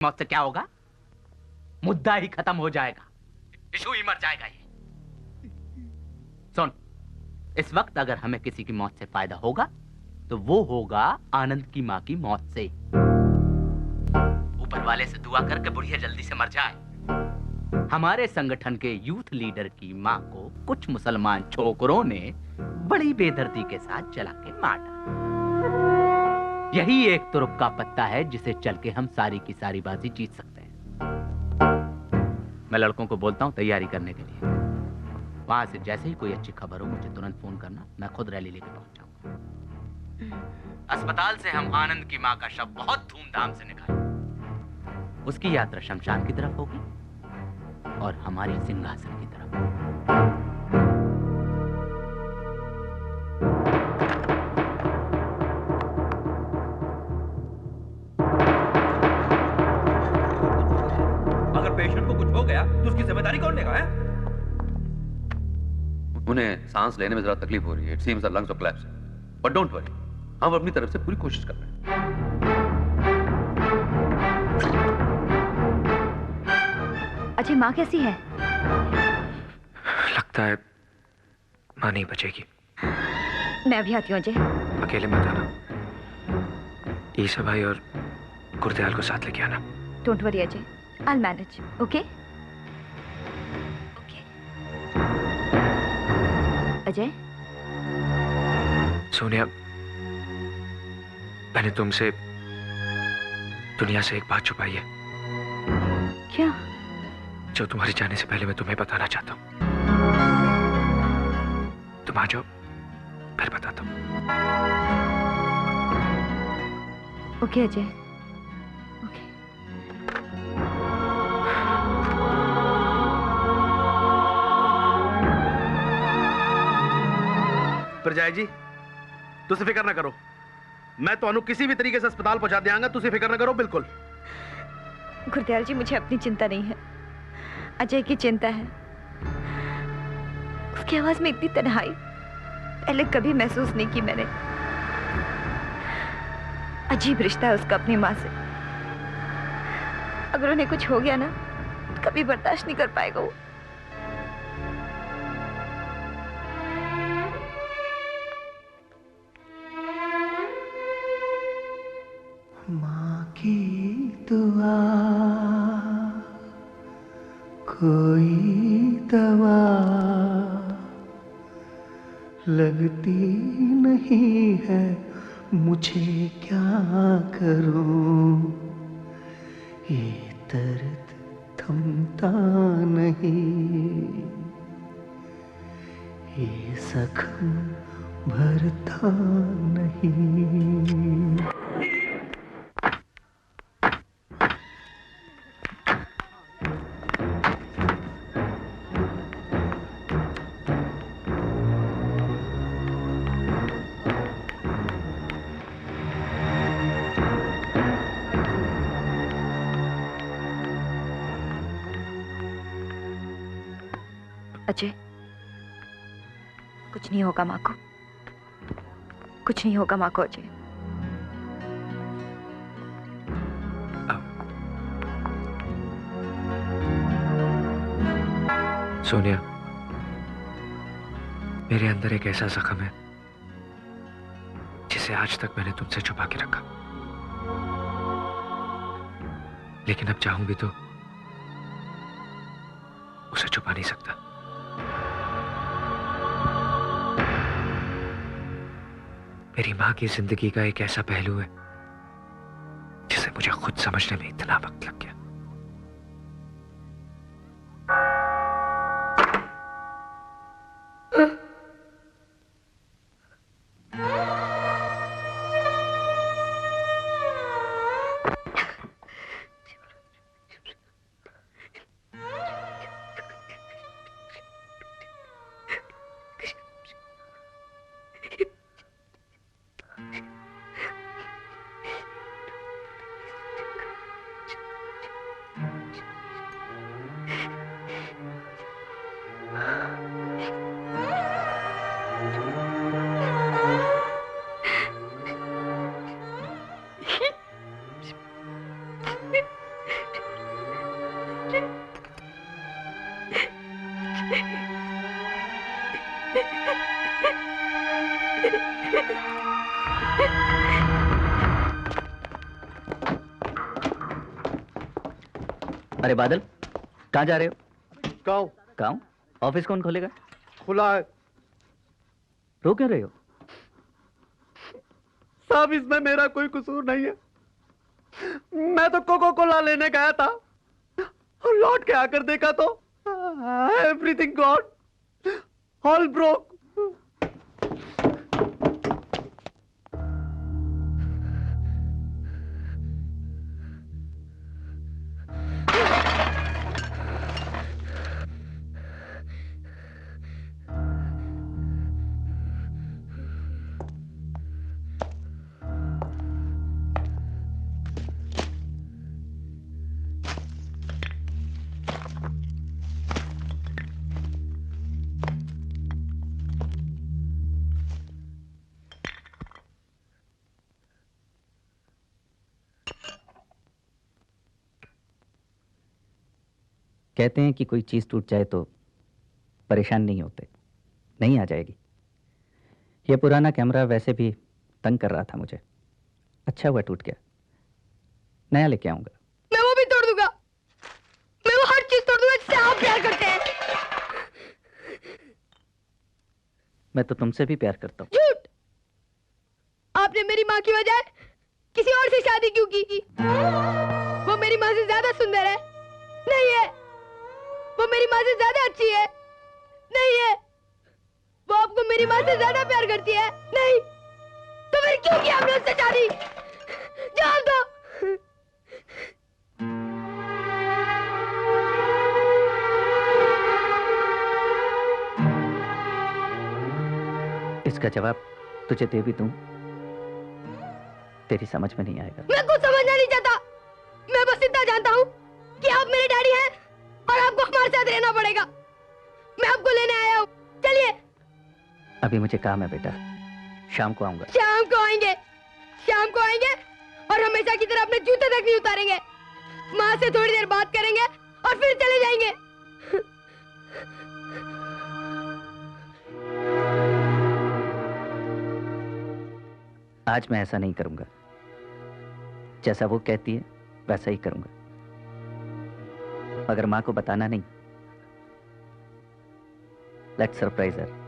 मौत से क्या होगा? मुद्दा ही खत्म हो जाएगा, इशू ही मर जाएगा। ये सुन, इस वक्त अगर हमें किसी की मौत से फायदा होगा तो वो होगा आनंद की माँ की मौत से। ऊपर वाले से दुआ करके बुढ़िया जल्दी से मर जाए। हमारे संगठन के यूथ लीडर की माँ को कुछ मुसलमान छोकरों ने बड़ी बेदर्दी के साथ जला के मार डाला। यही एक तुरुप का पत्ता है जिसे चल के हम सारी की सारी बाजी जीत सकते हैं। मैं लड़कों को बोलता हूँ तैयारी करने के लिए। वहां से जैसे ही कोई अच्छी खबर हो मुझे तुरंत फोन करना, मैं खुद रैली लेके पहुंच जाऊंगा। अस्पताल से हम आनंद की माँ का शव बहुत धूमधाम से निकालेंगे। उसकी यात्रा शमशान की तरफ होगी और हमारी सिंहासन की तरफ। अगर पेशेंट को कुछ हो गया तो उसकी जिम्मेदारी कौन लेगा? है उन्हें सांस लेने में जरा तकलीफ हो रही है। It seems the lungs are collapse, but don't worry, हम अपनी तरफ से पूरी कोशिश कर रहे हैं। अजय, माँ कैसी है? लगता है माँ नहीं बचेगी। मैं अभी आती हूँ अजय। अकेले मत आना, ईसा भाई और गुरदयाल को साथ लेके आना। Don't worry Ajay, I will manage. Okay Ajay. Sonia, मैंने तुमसे दुनिया से एक बात छुपाई है। क्या? जो तुम्हारे जाने से पहले मैं तुम्हें बताना चाहता हूँ। तुम आ जाओ, फिर बताता हूँ। Okay Ajay, okay. प्रजाय जी, तुसी फिक्र ना करो, मैं तो किसी भी तरीके से अस्पताल पहुंचा दियांगा। तुसी फिक्र ना करो बिल्कुल। गुरदयाल जी, मुझे अपनी चिंता नहीं है, अजय की चिंता है। उसकी आवाज में इतनी तन्हाई पहले कभी महसूस नहीं की मैंने। अजीब रिश्ता है उसका अपनी माँ से। अगर उन्हें कुछ हो गया ना, कभी बर्दाश्त नहीं कर पाएगा वो। माँ की दुआ कोई दवा लगती नहीं है, मुझे क्या करूं? ये दर्द थमता नहीं, ये जख्म भरता नहीं। अजय, कुछ नहीं होगा माँ को, कुछ नहीं होगा माँ को अजय। सोनिया, मेरे अंदर एक ऐसा जख्म है जिसे आज तक मैंने तुमसे छुपा के रखा, लेकिन अब चाहूं भी तो उसे छुपा नहीं सकता। मेरी मां की जिंदगी का एक ऐसा पहलू है जिसे मुझे खुद समझने में इतना वक्त लग गया। अरे बादल, कहाँ जा रहे हो? गाँव। गाँव? ऑफिस कौन खोलेगा? खुला है। रो क्यों रहे हो? साहब इसमें मेरा कोई कसूर नहीं है। मैं तो कोको कोला लेने गया था और लौट के आकर देखा तो एवरीथिंग गॉन, ऑल ब्रोक। कहते हैं कि कोई चीज टूट जाए तो परेशान नहीं होते। नहीं आ जाएगी। ये पुराना कैमरा वैसे भी तंग कर रहा था मुझे। अच्छा हुआ टूट गया, नया लेके आऊंगा। मैं वो भी तोड़ दूंगा। मैं वो हर चीज तोड़ दूंगा जिससे आप प्यार करते हैं। मैं तो तुमसे भी प्यार करता हूँ। झूठ। आपने मेरी माँ की बजाय किसी और से शादी क्यों की? वो मेरी माँ से ज्यादा सुंदर है? नहीं है। वो मेरी माँ से ज्यादा अच्छी है? नहीं है। वो आपको मेरी माँ से ज्यादा प्यार करती है? नहीं। तो फिर क्यों किया आपने उससे शादी? जान दो। इसका जवाब तुझे दे भी दूं, तेरी समझ में नहीं आएगा। मैं कुछ समझना नहीं चाहता। मैं बस इतना जानता हूँ कि आप मेरे डैडी हैं और आपको हमारे साथ रहना पड़ेगा। मैं आपको लेने आया हूँ। चलिए। अभी मुझे काम है बेटा, शाम को आऊंगा। शाम को आएंगे। शाम को आएंगे और हमेशा की तरह अपने जूते तक नहीं उतारेंगे। माँ से थोड़ी देर बात करेंगे और फिर चले जाएंगे। आज मैं ऐसा नहीं करूंगा। जैसा वो कहती है वैसा ही करूंगा। मगर माँ को बताना नहीं। लेट्स सरप्राइज हर।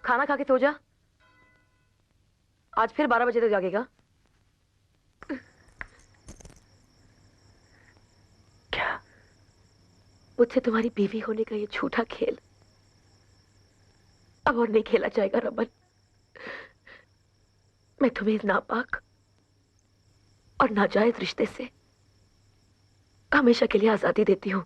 खाना खा के सो जा। आज फिर 12 बजे तक जागेगा। क्या? मुझसे तुम्हारी बीवी होने का ये झूठा खेल अब और नहीं खेला जाएगा रमन। मैं तुम्हें इस नापाक और नाजायज रिश्ते से हमेशा के लिए आजादी देती हूँ।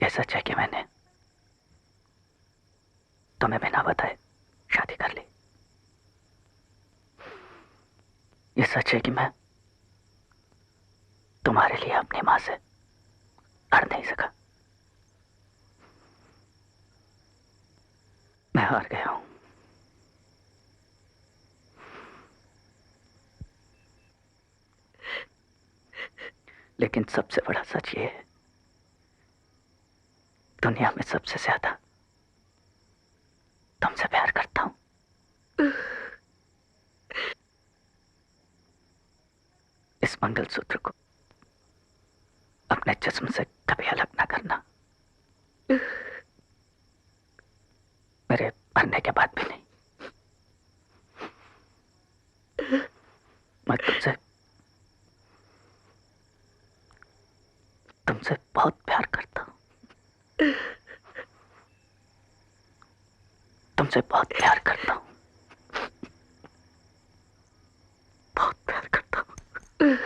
ये सच है कि मैंने तुम्हें बिना बताए शादी कर ली। ये सच है कि मैं तुम्हारे लिए अपनी मां से लड़ नहीं सका। मैं हार गया हूं। लेकिन सबसे बड़ा सच ये है, दुनिया में सबसे ज्यादा तुमसे प्यार करता हूं। इस मंगलसूत्र को अपने जिस्म से कभी अलग ना करना। मेरे मरने के बाद भी नहीं। मैं तुमसे बहुत प्यार करता हूं। तुम तुमसे बहुत प्यार करता हूँ, बहुत प्यार करता हूँ।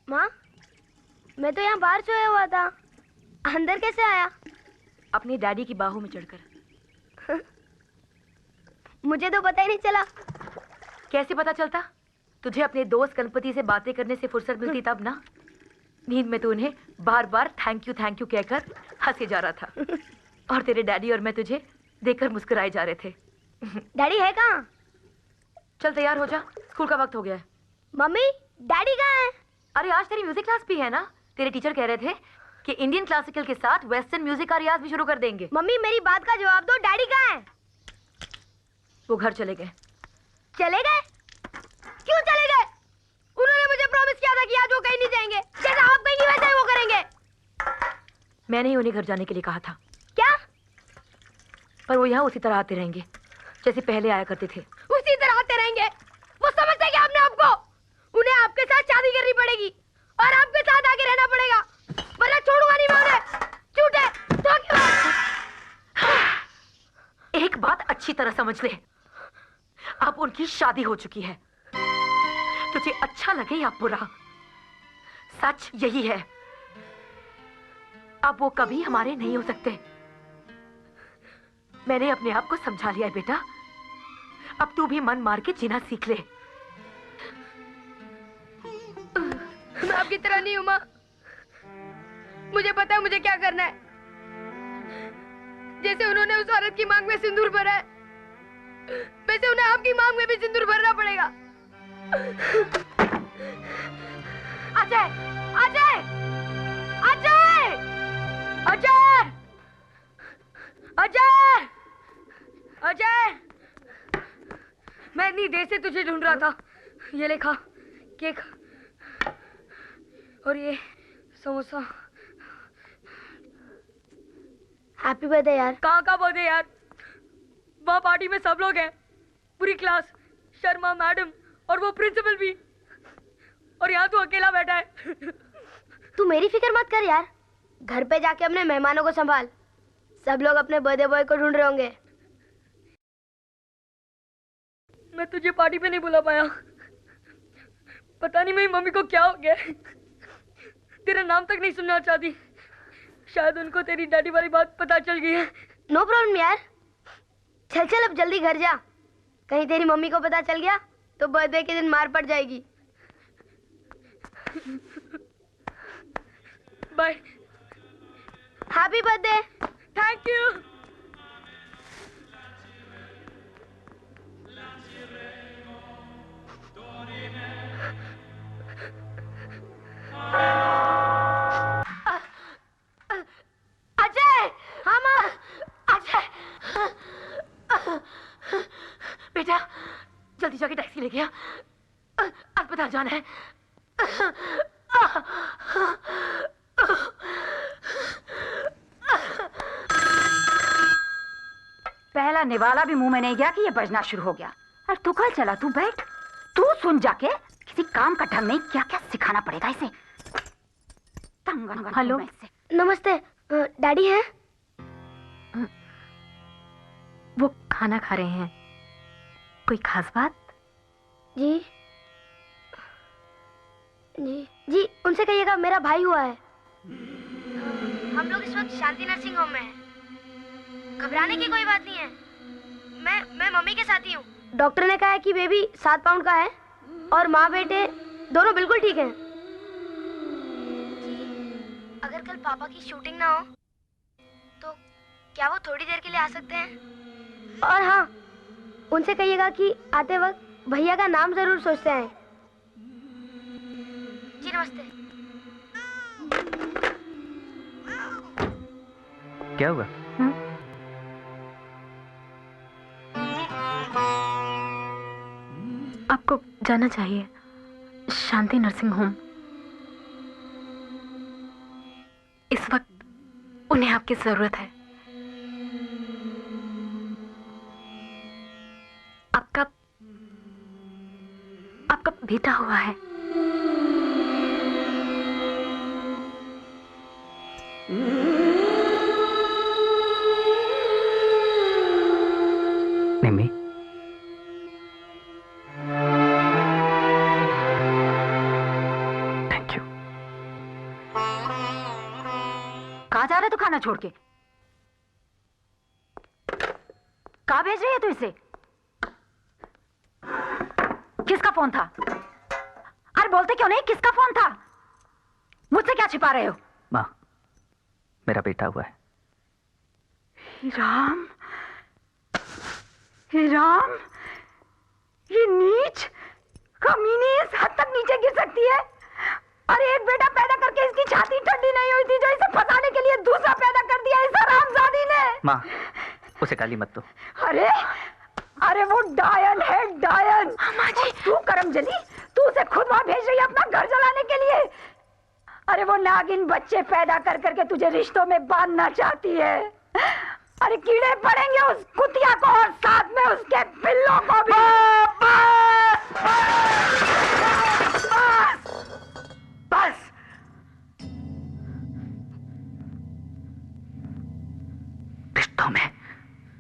माँ, मैं तो यहाँ बाहर सोया हुआ था, अंदर कैसे आया? अपनी डैडी की बाहों में चढ़कर। मुझे तो पता ही नहीं चला। कैसे पता चलता? तुझे अपने दोस्त गणपति से बातें करने से फुर्सत मिलती तब ना। नींद में तो उन्हें बार बार थैंक यू कहकर हंसे जा रहा था, और तेरे डैडी और मैं तुझे देखकर मुस्कुराए जा रहे थे। डैडी है कहाँ? चल तैयार हो जा, स्कूल का वक्त हो गया है। मम्मी, डैडी कहाँ है? अरे आज तेरी म्यूजिक क्लास भी है ना। तेरे टीचर कह रहे थे कि इंडियन क्लासिकल के साथ वेस्टर्न म्यूजिक का रियाज भी शुरू कर देंगे। मम्मी, मेरी बात का जवाब दो, डैडी कहाँ है? वो घर चले गए। चले गए? क्यों चले गए? उन्होंने मुझे प्रॉमिस किया था कि आज वो कहीं नहीं जाएंगे। जैसा आप कहेंगे वैसा ही वो करेंगे। मैंने ही उन्हें घर जाने के लिए कहा था। क्या? पर वो यहाँ उसी तरह आते रहेंगे जैसे पहले आया करते थे। उसी तरह आते रहेंगे? वो समझते क्या अपने आप को? उन्हें आपके साथ शादी करनी पड़ेगी और आपके साथ आगे रहना पड़ेगा, वरना छोड़ूंगा नहीं मैं उन्हें। झूठे धोखेबाज। एक बात अच्छी तरह समझ ले, अब उनकी शादी हो चुकी है। तुझे अच्छा लगे या बुरा, सच यही है। अब वो कभी हमारे नहीं हो सकते। मैंने अपने आप को समझा लिया है बेटा। अब तू भी मन मार के जीना सीख ले। मैं आपकी तरह नहीं हूं माँ। मुझे पता है मुझे क्या करना है। जैसे उन्होंने उस औरत की मांग में सिंदूर भरा है, वैसे उन्हें आपकी मांग में भी सिंदूर भरना पड़ेगा। अजय! अजय! अजय! अजय! अजय! अजय, मैं इतनी देर से तुझे ढूंढ रहा था। ये ले खा, केक और ये समोसा। हैप्पी बर्थडे यार। कहाँ का बर्थडे यार? वहाँ पार्टी में सब लोग हैं, पूरी क्लास, शर्मा मैडम और वो प्रिंसिपल भी, और यहाँ तू अकेला बैठा है। तू मेरी फिक्र मत कर यार, घर पे जाके अपने मेहमानों को संभाल। सब लोग अपने बर्थडे बॉय को ढूंढ रहे होंगे। मैं तुझे पार्टी पे नहीं बुला पाया। पता नहीं मेरी मम्मी को क्या हो गया। तेरा नाम तक नहीं सुनना चाहती। शायद उनको तेरी डैडी वाली बात पता चल गई है। नो प्रॉब्लम यार, चल चल अब जल्दी घर जा। कहीं तेरी मम्मी को पता चल गया तो बर्थडे के दिन मार पड़ जाएगी। Bye. Happy birthday. Thank you. Ajay! हाँ माँ। अजय! बेटा जल्दी जाके टैक्सी लेके आ, अस्पताल जाना है। पहला निवाला भी मुंह में नहीं गया कि ये बजना शुरू हो गया। और तू कल चला, तू बैठ, तू सुन जाके। किसी काम का ढंग नहीं, क्या क्या सिखाना पड़ेगा इसे। हेलो, नमस्ते, डैडी हैं? वो खाना खा रहे हैं। कोई खास बात? जी जी जी, उनसे कहिएगा मेरा भाई हुआ है। हम लोग इस वक्त शांति नर्सिंग होम में हैं। घबराने की कोई बात नहीं है। मैं मम्मी के साथ ही हूँ। डॉक्टर ने कहा है कि बेबी 7 पाउंड का है और माँ बेटे दोनों बिल्कुल ठीक हैं। अगर कल पापा की शूटिंग ना हो तो क्या वो थोड़ी देर के लिए आ सकते हैं? और हाँ, उनसे कहिएगा कि आते वक्त भैया का नाम जरूर सोचते हैं। जी नमस्ते। क्या हुआ? आपको जाना चाहिए शांति नर्सिंग होम। इस वक्त उन्हें आपकी जरूरत है। आपका बेटा हुआ है। निम्मी, थैंक यू। कहाँ जा रहा है तू खाना छोड़ के? कहाँ भेज रही है तू इसे? किसका फोन था? अरे बोलते क्यों नहीं, किसका फोन था? मुझसे क्या छिपा रहे हो? माँ, मेरा बेटा हुआ है। राम, हे राम, ये नीच कमीनी इस हद तक नीचे गिर सकती है? अरे एक बेटा पैदा करके इसकी छाती ठंडी नहीं हुई थी जो इसे फंसाने के लिए दूसरा पैदा कर दिया इस हरामजादी ने। माँ, उसे गाली मत दो। अरे वो डायन है, डायन। माँ जी, तू करमजली, तू उसे खुद वहां भेज रही है अपना घर जलाने के लिए। अरे वो नागिन बच्चे पैदा कर करके तुझे रिश्तों में बांधना चाहती है। अरे कीड़े पड़ेंगे उस कुतिया को और साथ में उसके पिल्लों को भी। बस रिश्तों में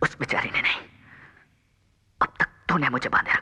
उस बेचारी ने नहीं, अब तक तूने मुझे बांध रखा।